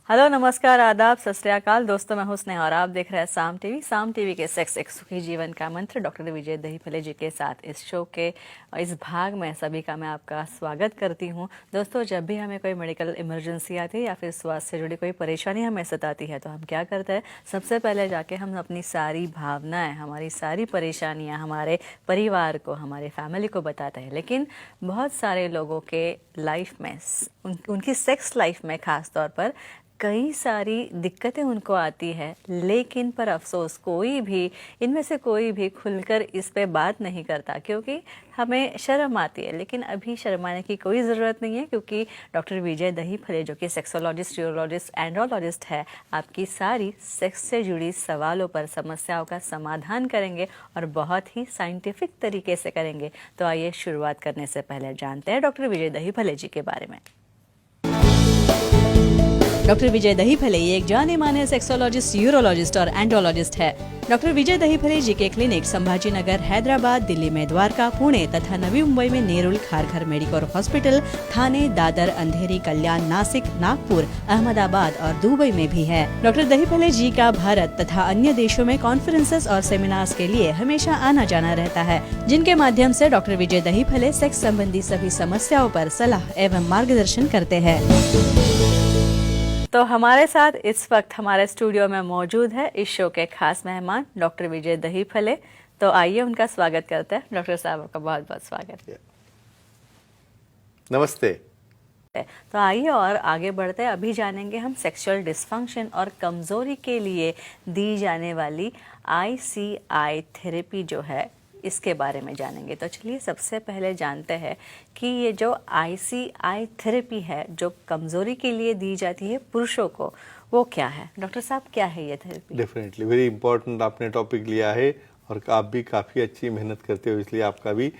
Hello, नमस्कार, आदाब, सत श्री अकाल। दोस्तों, मैं हूं स्नेहा और आप देख रहे हैं साम टीवी। साम टीवी के सेक्स एक सुखी जीवन का मंत्र डॉक्टर विजय दहीफले जी के साथ इस शो के इस भाग में सभी का मैं आपका स्वागत करती हूं। दोस्तों, जब भी हमें कोई मेडिकल इमरजेंसी आती है या फिर स्वास्थ्य से जुड़ी कोई परेशानी हमें सताती है तो हम क्या करते हैं, सबसे पहले जाके हम अपनी सारी भावनाएं, हमारी सारी परेशानियां हमारे परिवार को, हमारे फैमिली को बताते हैं। लेकिन बहुत सारे लोगों के लाइफ में, उनकी सेक्स लाइफ में खास तौर पर कई सारी दिक्कतें उनको आती है, लेकिन पर अफसोस इनमें से कोई भी खुलकर इस पे बात नहीं करता, क्योंकि हमें शर्म आती है। लेकिन अभी शर्माने की कोई ज़रूरत नहीं है, क्योंकि डॉक्टर विजय दहीफले, जो कि सेक्सोलॉजिस्ट, यूरोलॉजिस्ट, एंड्रोलॉजिस्ट है, आपकी सारी सेक्स से जुड़ी सवालों पर, समस्याओं का समाधान करेंगे और बहुत ही साइंटिफिक तरीके से करेंगे। तो आइए शुरुआत करने से पहले जानते हैं डॉक्टर विजय दहीफले जी के बारे में। डॉक्टर विजय दहीफले ये एक जाने माने सेक्सोलॉजिस्ट, यूरोलॉजिस्ट और एंड्रोलॉजिस्ट है। डॉक्टर विजय दहीफले जी के क्लिनिक संभाजी नगर, हैदराबाद, दिल्ली में द्वारका, पुणे तथा नवी मुंबई में नेरुल, खारघर मेडिकोर हॉस्पिटल, थाने, दादर, अंधेरी, कल्याण, नासिक, नागपुर, अहमदाबाद और दुबई में भी है। डॉक्टर दहीफले जी का भारत तथा अन्य देशों में कॉन्फ्रेंसेस और सेमिनार्स के लिए हमेशा आना जाना रहता है, जिनके माध्यम से डॉक्टर विजय दहीफले सेक्स संबंधी सभी समस्याओं पर सलाह एवं मार्गदर्शन करते हैं। तो हमारे साथ इस वक्त हमारे स्टूडियो में मौजूद है इस शो के खास मेहमान डॉक्टर विजय दहीफले। तो आइए उनका स्वागत करते हैं। डॉक्टर साहब, आपका बहुत बहुत स्वागत। नमस्ते। तो आइए और आगे बढ़ते हैं। अभी जानेंगे हम सेक्सुअल डिस्फंक्शन और कमजोरी के लिए दी जाने वाली ICI थेरेपी जो है, इसके बारे में जानेंगे। तो चलिए सबसे पहले जानते हैं कि ये जो ICI थेरेपी है, जो कमजोरी के लिए दी जाती है पुरुषों को, वो क्या है? डॉक्टर साहब, क्या है ये थेरेपी? डेफिनेटली वेरी इंपॉर्टेंट आपने टॉपिक लिया है और आप भी काफ़ी अच्छी मेहनत करते हो, इसलिए आपका भी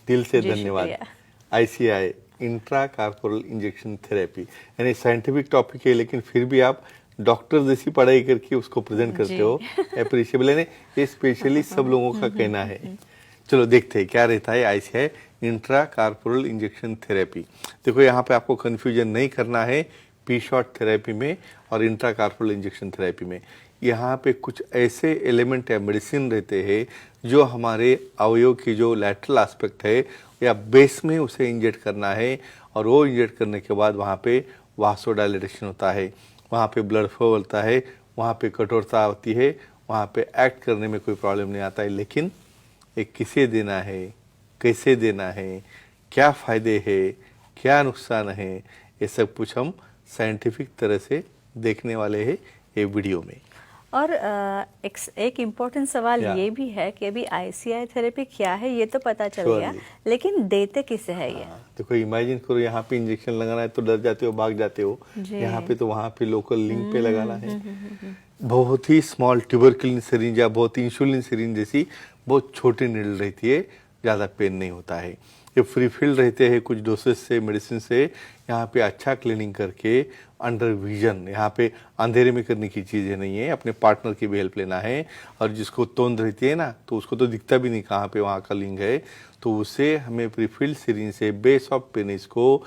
दिल से धन्यवाद। ICI intra corporeal injection therapy यानी साइंटिफिक टॉपिक है, लेकिन फिर भी आप डॉक्टर जैसी पढ़ाई करके उसको प्रेजेंट करते हो, अप्रिशिएबल है। ये स्पेशली सब लोगों का कहना है। चलो देखते हैं क्या रहता है ICI intra corporeal injection therapy. देखो, यहाँ पे आपको कंफ्यूजन नहीं करना है पी शॉट थेरेपी में और इंट्रा कार्पोरल इंजेक्शन थेरेपी में। यहाँ पे कुछ ऐसे एलिमेंट या मेडिसिन रहते हैं जो हमारे अवयव की जो लैटरल एस्पेक्ट है या बेस में उसे इंजेक्ट करना है, और वो इंजेक्ट करने के बाद वहाँ पे वासोडाइलेटेशन होता है, वहाँ पे ब्लड फ्लो होता है, वहाँ पे कठोरता होती है, वहाँ पे एक्ट करने में कोई प्रॉब्लम नहीं आता है। लेकिन ये किसे देना है, कैसे देना है, क्या फ़ायदे है, क्या नुकसान है, ये सब कुछ हम साइंटिफिक तरह से देखने वाले हैं ये वीडियो में। और एक इम्पोर्टेंट सवाल ये भी है कि अभी ICI थेरेपी क्या है ये तो पता चल गया, लेकिन देते किसे है ये? देखो, इमेजिन करो यहाँ पे इंजेक्शन लगाना है तो डर जाते हो, भाग जाते हो। यहाँ पे तो वहाँ पे लोकल लिंक पे लगाना है। बहुत ही स्मॉल ट्यूबरकुलिन सिरिंज या बहुत इंसुलिन सिरिंज जैसी बहुत छोटी नीडल रहती है, ज़्यादा पेन नहीं होता है। ये फ्री फील्ड रहते हैं कुछ डोसेज से, मेडिसिन से। यहाँ पे अच्छा क्लीनिंग करके अंडर विजन, यहाँ पे अंधेरे में करने की चीज़ें नहीं है, अपने पार्टनर की भी हेल्प लेना है। और जिसको तोंद रहती है ना, तो उसको तो दिखता भी नहीं कहाँ पे वहाँ का लिंग है, तो उसे हमें फ्री फील्ड सिरिंज से बेस ऑफ पेनिस को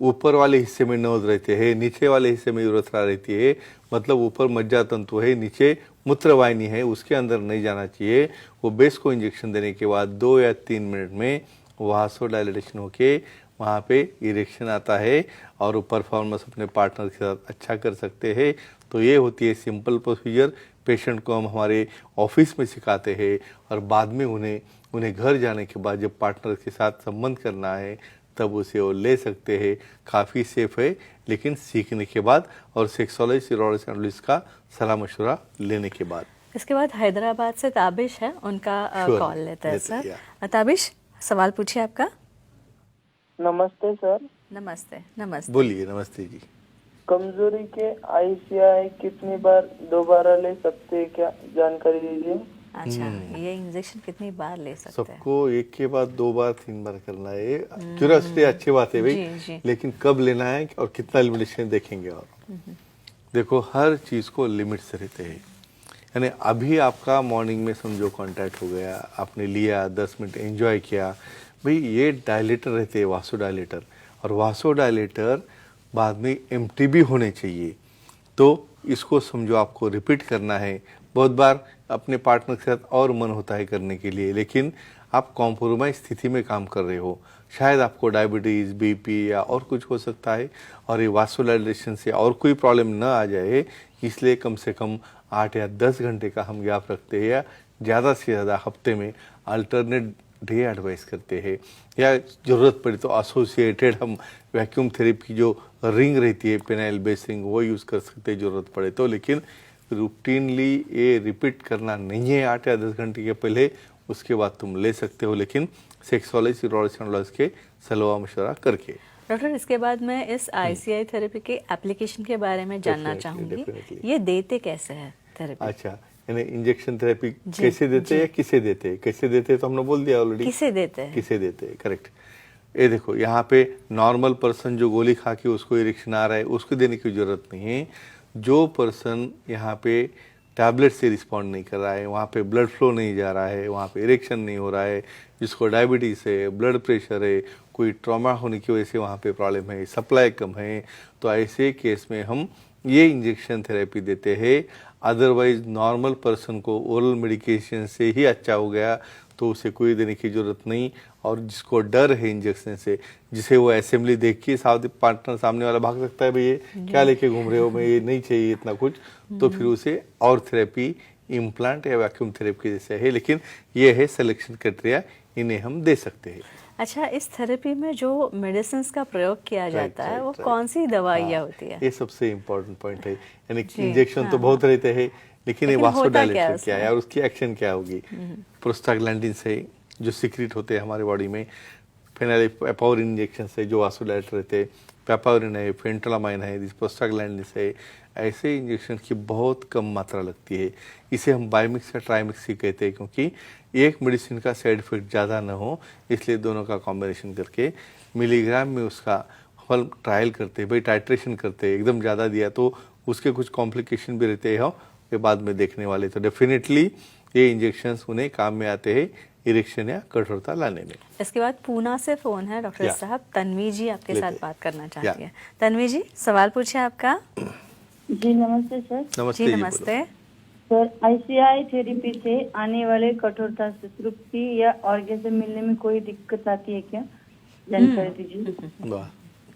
ऊपर वाले हिस्से में नोज रहते हैं, नीचे वाले हिस्से में यूरेथ्रा रहती है, मतलब ऊपर मज्जा तंतु है, नीचे मूत्रवाहिनी है, उसके अंदर नहीं जाना चाहिए। वो बेस को इंजेक्शन देने के बाद 2 या 3 मिनट में वासोडाइलेटेशन होके वहाँ पे इरेक्शन आता है और वो परफॉर्मेंस अपने पार्टनर के साथ अच्छा कर सकते हैं। तो ये होती है सिंपल प्रोसीजर। पेशेंट को हम हमारे ऑफिस में सिखाते हैं और बाद में उन्हें घर जाने के बाद जब पार्टनर के साथ संबंध करना है तब उसे वो ले सकते हैं। काफ़ी सेफ है, लेकिन सीखने के बाद और सेक्सोलॉजिस्ट, यूरोलॉजिस्ट, एंड्रोलॉजिस्ट का सलाह मशवरा लेने के बाद। इसके बाद हैदराबाद से ताबिश है, उनका कॉल लेते हैं सर। ताबिश, सवाल पूछिए आपका। नमस्ते सर। नमस्ते। नमस्ते, बोलिए। नमस्ते जी। कमजोरी के ICI कितनी बार दोबारा ले सकते हैं, क्या जानकारी दीजिए। अच्छा, ये इंजेक्शन कितनी बार ले सकते हैं? सबको एक के बाद 2 बार 3 बार करना है। क्यूरियोसिटी अच्छी बात है भाई, लेकिन कब लेना है और कितना लिमिटेशन देखेंगे। और देखो, हर चीज़ को लिमिट से रहते हैं। यानी अभी आपका मॉर्निंग में समझो कांटेक्ट हो गया, आपने लिया, 10 मिनट एंजॉय किया, भाई ये डायलेटर रहते हैं, वासोडाइलेटर, और वासोडाइलेटर बाद में एम्प्टी भी होने चाहिए। तो इसको समझो आपको रिपीट करना है। बहुत बार अपने पार्टनर के साथ और मन होता है करने के लिए, लेकिन आप कॉम्प्रोमाइज स्थिति में काम कर रहे हो। शायद आपको डायबिटीज़, बीपी या और कुछ हो सकता है, और ये वास्कुलराइजेशन से और कोई प्रॉब्लम न आ जाए, इसलिए कम से कम 8 या 10 घंटे का हम गैप रखते हैं, या ज़्यादा से ज़्यादा हफ्ते में अल्टरनेट डे एडवाइस करते हैं, या ज़रूरत पड़ी तो एसोसिएटेड हम वैक्यूम थेरेपी की जो रिंग रहती है, पेनाइल बेस रिंग, वो यूज़ कर सकते हैं ज़रूरत पड़े तो। लेकिन रूटीनली ये रिपीट करना नहीं है 8 या 10 घंटे के पहले, उसके बाद तुम ले सकते हो, लेकिन सेक्सोलॉजिस्ट, यूरोलॉजिस्ट के सलाह मशवरा करके। डॉक्टर, इसके बाद मैं इस आईसीआई थेरेपी के एप्लीकेशन के बारे में जानना चाहूंगी। definitely. ये देते कैसे हैं थेरेपी? अच्छा, यानी इंजेक्शन थेरेपी कैसे देते हैं या किसे देते हैं? कैसे देते हैं तो हमने बोल दिया ऑलरेडी। किसे देते हैं? किसे देते हैं, करेक्ट। ये देखो, यहाँ पे नॉर्मल पर्सन जो गोली खा के उसको इरेक्शन आ रहा है, उसको देने की जरूरत नहीं है। जो पर्सन यहाँ पे टैबलेट से रिस्पॉन्ड नहीं कर रहा है, वहाँ पे ब्लड फ्लो नहीं जा रहा है, वहाँ पे इरेक्शन नहीं हो रहा है, जिसको डायबिटीज़ है, ब्लड प्रेशर है, कोई ट्रॉमा होने की वजह से वहाँ पे प्रॉब्लम है, सप्लाई कम है, तो ऐसे केस में हम ये इंजेक्शन थेरेपी देते हैं। अदरवाइज नॉर्मल पर्सन को ओरल मेडिकेशन से ही अच्छा हो गया तो उसे कोई देने की जरूरत नहीं। और जिसको डर है इंजेक्शन से, जिसे वो असेंबली देख के पार्टनर सामने वाला भाग सकता है, भाई ये क्या लेके घूम रहे हो, मैं ये नहीं चाहिए इतना कुछ, तो फिर उसे और थेरेपी, इम्प्लांट या वैक्यूम थेरेपी जैसे है, लेकिन ये है सिलेक्शन क्राइटेरिया, इन्हें हम दे सकते हैं। अच्छा, इस थेरेपी में जो मेडिसिन का प्रयोग किया जाता है वो कौन सी दवाइयाँ होती है? ये सबसे इम्पोर्टेंट पॉइंट है। यानी इंजेक्शन तो बहुत रहते हैं, लेकिन ये लेकिन होता वास्कुडाइलेटर क्या है है और उसकी एक्शन क्या होगी। प्रोस्टाग्लैंडिन से जो सीक्रेट होते हैं हमारे बॉडी में, फेनाइलएपाविरिन इंजेक्शन से जो वास्कुडाइलेटर रहते हैं, पेपावरिन है, फेंटोलामाइन है, प्रोस्टाग्लैंडिन से, ऐसे इंजेक्शन की बहुत कम मात्रा लगती है। इसे हम बायोमिक्स या ट्राईमिक्स ही कहते हैं, क्योंकि एक मेडिसिन का साइड इफेक्ट ज़्यादा ना हो, इसलिए दोनों का कॉम्बिनेशन करके मिलीग्राम में उसका फल ट्रायल करते हैं। भाई टाइट्रेशन करते हैं, एकदम ज़्यादा दिया तो उसके कुछ कॉम्प्लिकेशन भी रहते हैं, ये बाद में देखने वाले। तो डेफिनेटली ये इंजेक्शंस उन्हें काम में आते हैं इरेक्शन या कठोरता लाने में। इसके बाद पूना से फोन है डॉक्टर या। साहब, तन्वी जी आपके लेते साथ हैं। बात करना या। चाहती है। तन्वी जी, सवाल पूछिए आपका। जी नमस्ते सर। नमस्ते जी जी, नमस्ते। सर, आईसीआई थेरेपी से आने वाले कठोरता से तृप्ति या ऑर्गेजम मिलने में कोई दिक्कत आती है क्या? जानकारी दीजिए। बोलो। वाह,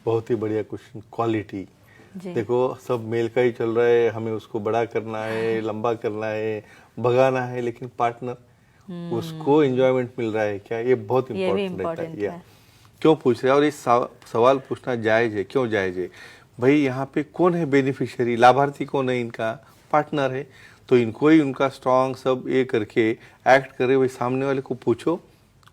बहुत ही बढ़िया क्वेश्चन। क्वालिटी जी। देखो, सब मेल का ही चल रहा है, हमें उसको बड़ा करना है, लंबा करना है, भगाना है, लेकिन पार्टनर उसको एंजॉयमेंट मिल रहा है क्या, ये बहुत ये भी इम्पोर्टेंट रहता इम्पोर्टेंट है। है। क्यों पूछ रहे हैं और ये सवाल पूछना जायज है? क्यों जायज है? भाई यहाँ पे कौन है बेनिफिशियरी, लाभार्थी कौन है? इनका पार्टनर है, तो इनको ही उनका स्ट्रांग सब ये करके एक्ट करे। भाई सामने वाले को पूछो,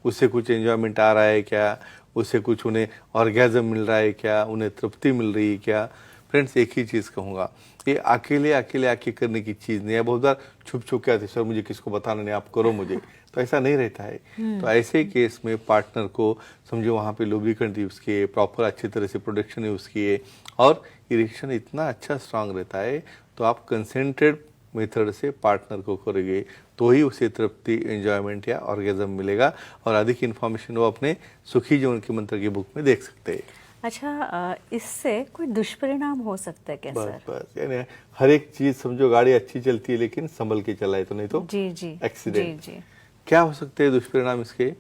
उससे कुछ एंजॉयमेंट आ रहा है क्या, उससे कुछ उन्हें ऑर्गेजम मिल रहा है क्या, उन्हें तृप्ति मिल रही है क्या। फ्रेंड्स, एक ही चीज़ कहूँगा, ये अकेले अकेले आके करने की चीज़ नहीं है। बहुत बार छुप छुप के आते, सर मुझे किसको बताना नहीं, आप करो मुझे, तो ऐसा नहीं रहता है। तो ऐसे केस में पार्टनर को समझो, वहाँ पे लुब्रिकेंट यूज़ किए, प्रॉपर अच्छी तरह से प्रोटेक्शन यूज़ किए, और इरेक्शन इतना अच्छा स्ट्रांग रहता है, तो आप कंसेंट्रेड मेथड से पार्टनर को करेंगे तो ही उसे तृप्ति, एंजॉयमेंट या ऑर्गेजम मिलेगा। और अधिक इन्फॉर्मेशन वो अपने सुखी जीवन के मंत्र की बुक में देख सकते हैं। अच्छा, इससे कोई दुष्परिणाम हो सकता है क्या बस सर? बस, यानी हर एक चीज समझो, गाड़ी अच्छी चलती है लेकिन संभल के चलाए तो, नहीं तो जी जी एक्सीडेंट। जी जी। क्या हो सकते हैं दुष्परिणाम इसके?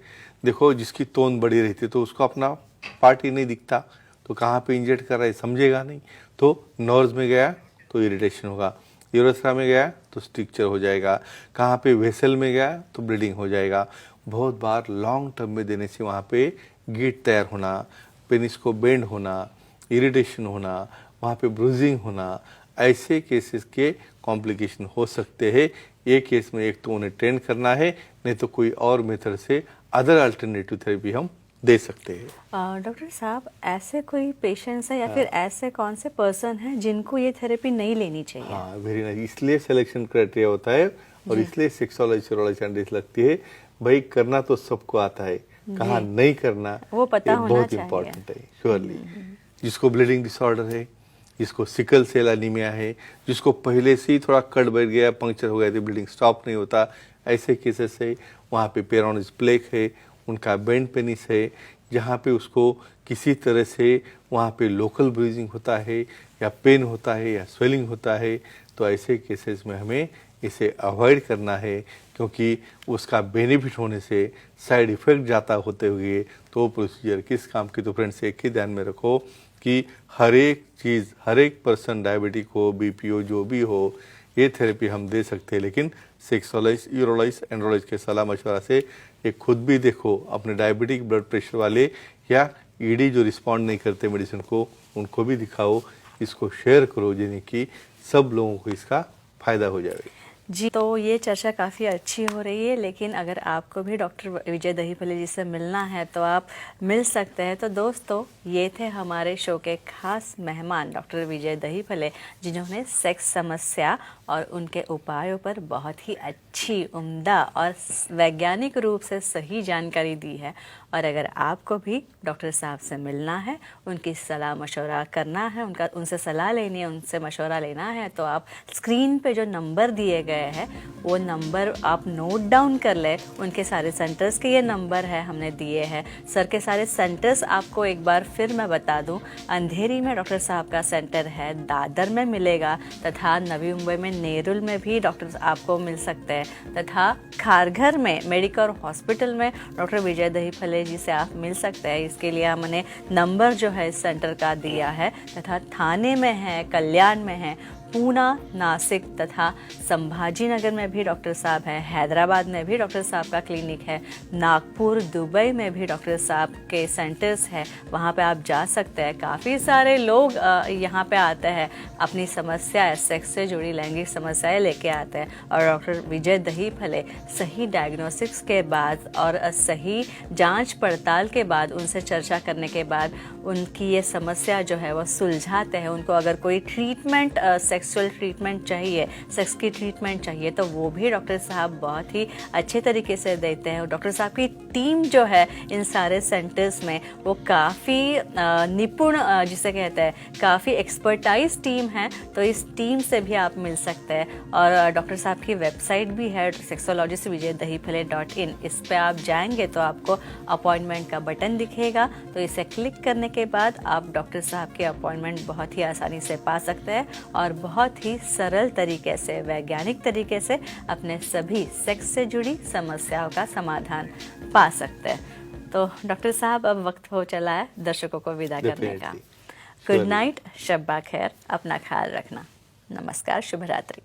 देखो, जिसकी तोंद बड़ी रहती है तो उसको अपना पार्ट ही नहीं दिखता, तो कहाँ पे इंजेक्ट कर रहा है समझेगा नहीं, तो नर्व्स में गया तो इरिटेशन होगा, यूरेथ्रा में गया तो स्ट्रिक्चर हो जाएगा, कहाँ पे वेसल में गया तो ब्लीडिंग हो जाएगा। बहुत बार लॉन्ग टर्म में देने से वहाँ पे गिट तैयार होना, पेनिस को बेंड होना, इरिटेशन होना, वहाँ पे ब्रूजिंग होना, ऐसे केसेस के कॉम्प्लिकेशन हो सकते हैं। एक केस में एक तो उन्हें ट्रेन करना है, नहीं तो कोई और मेथड से अदर अल्टरनेटिव थेरेपी हम दे सकते हैं। डॉक्टर साहब, ऐसे कोई पेशेंट्स हैं या फिर ऐसे कौन से पर्सन हैं जिनको ये थेरेपी नहीं लेनी चाहिए? हाँ, वेरी नाइस। इसलिए सिलेक्शन क्राइटेरिया होता है, और इसलिए सेक्सोलॉजी यूरोलॉजी एंड लगती है। भाई करना तो सबको आता है, कहाँ नहीं करना वो पता होना बहुत चाहिए। इम्पोर्टेंट है। श्योरली, जिसको ब्लीडिंग डिसऑर्डर है, जिसको सिकल सेल एनीमिया है, जिसको पहले से ही थोड़ा कट बैठ गया, पंक्चर हो गया, तो ब्लीडिंग स्टॉप नहीं होता, ऐसे केसेस है। वहाँ पे पेरोनिस प्लेक है, उनका बेंड पेनिस है, जहाँ पे उसको किसी तरह से वहाँ पे लोकल ब्रीजिंग होता है या पेन होता है या स्वेलिंग होता है, तो ऐसे केसेस में हमें इसे अवॉइड करना है, क्योंकि उसका बेनिफिट होने से साइड इफ़ेक्ट जाता होते हुए तो प्रोसीजर किस काम की। तो फ्रेंड्स एक ही ध्यान में रखो कि हर एक चीज़, हर एक पर्सन, डायबिटिक हो, बीपी हो, जो भी हो, ये थेरेपी हम दे सकते हैं, लेकिन सेक्सोलॉजिस्ट, यूरोलॉजिस्ट, एंड्रोलॉजिस्ट के सलाह मशवरा से। ये खुद भी देखो, अपने डायबिटिक ब्लड प्रेशर वाले या ईडी जो रिस्पॉन्ड नहीं करते मेडिसिन को, उनको भी दिखाओ, इसको शेयर करो, जिन्हें कि सब लोगों को इसका फ़ायदा हो जाएगा। जी, तो ये चर्चा काफ़ी अच्छी हो रही है, लेकिन अगर आपको भी डॉक्टर विजय दहीफले जी से मिलना है तो आप मिल सकते हैं। तो दोस्तों, ये थे हमारे शो के खास मेहमान डॉक्टर विजय दहीफले, जिन्होंने सेक्स समस्या और उनके उपायों पर बहुत ही अच्छी, उम्दा और वैज्ञानिक रूप से सही जानकारी दी है। और अगर आपको भी डॉक्टर साहब से मिलना है, उनकी सलाह मशवरा करना है, उनसे सलाह लेनी है, उनसे मशवरा लेना है, तो आप स्क्रीन पे जो नंबर दिए गए हैं वो नंबर आप नोट डाउन कर ले। उनके सारे सेंटर्स के ये नंबर है हमने दिए हैं। सर के सारे सेंटर्स आपको एक बार फिर मैं बता दूं, अंधेरी में डॉक्टर साहब का सेंटर है, दादर में मिलेगा, तथा नवी मुंबई में नेरुल में भी डॉक्टर आपको मिल सकते हैं, तथा खारघर में मेडिकल हॉस्पिटल में डॉक्टर विजय दहीफले जी से आप मिल सकते हैं। इसके लिए हमने नंबर जो है इस सेंटर का दिया है, तथा थाने में है, कल्याण में है, पूना, नासिक तथा संभाजी नगर में भी डॉक्टर साहब हैं, हैदराबाद में भी डॉक्टर साहब का क्लिनिक है, नागपुर, दुबई में भी डॉक्टर साहब के सेंटर्स हैं, वहाँ पे आप जा सकते हैं। काफ़ी सारे लोग यहाँ पे आते हैं, अपनी समस्या, सेक्स से जुड़ी लैंगिक समस्याएं लेके आते हैं, और डॉक्टर विजय दहीफले सही डायग्नोसिस के बाद और सही जांच पड़ताल के बाद, उनसे चर्चा करने के बाद उनकी ये समस्या जो है वो सुलझाते हैं। उनको अगर कोई ट्रीटमेंट, सेक्सुअल ट्रीटमेंट चाहिए, सेक्स की ट्रीटमेंट चाहिए, तो वो भी डॉक्टर साहब बहुत ही अच्छे तरीके से देते हैं। और डॉक्टर साहब की टीम जो है इन सारे सेंटर्स में, वो काफ़ी निपुण, जिसे कहते हैं काफ़ी एक्सपर्टाइज टीम है, तो इस टीम से भी आप मिल सकते हैं। और डॉक्टर साहब की वेबसाइट भी है सेक्सोलॉजिस्ट विजय दहीफले .in। इस पर आप जाएंगे तो आपको अपॉइंटमेंट का बटन दिखेगा, तो इसे क्लिक करने के बाद आप डॉक्टर साहब के अपॉइंटमेंट बहुत ही आसानी से पा सकते हैं, और बहुत ही सरल तरीके से, वैज्ञानिक तरीके से अपने सभी सेक्स से जुड़ी समस्याओं का समाधान पा सकते हैं। तो डॉक्टर साहब, अब वक्त हो चला है दर्शकों को विदा करने का। गुड नाइट, शब्बा खैर, अपना ख्याल रखना। नमस्कार, शुभ रात्रि।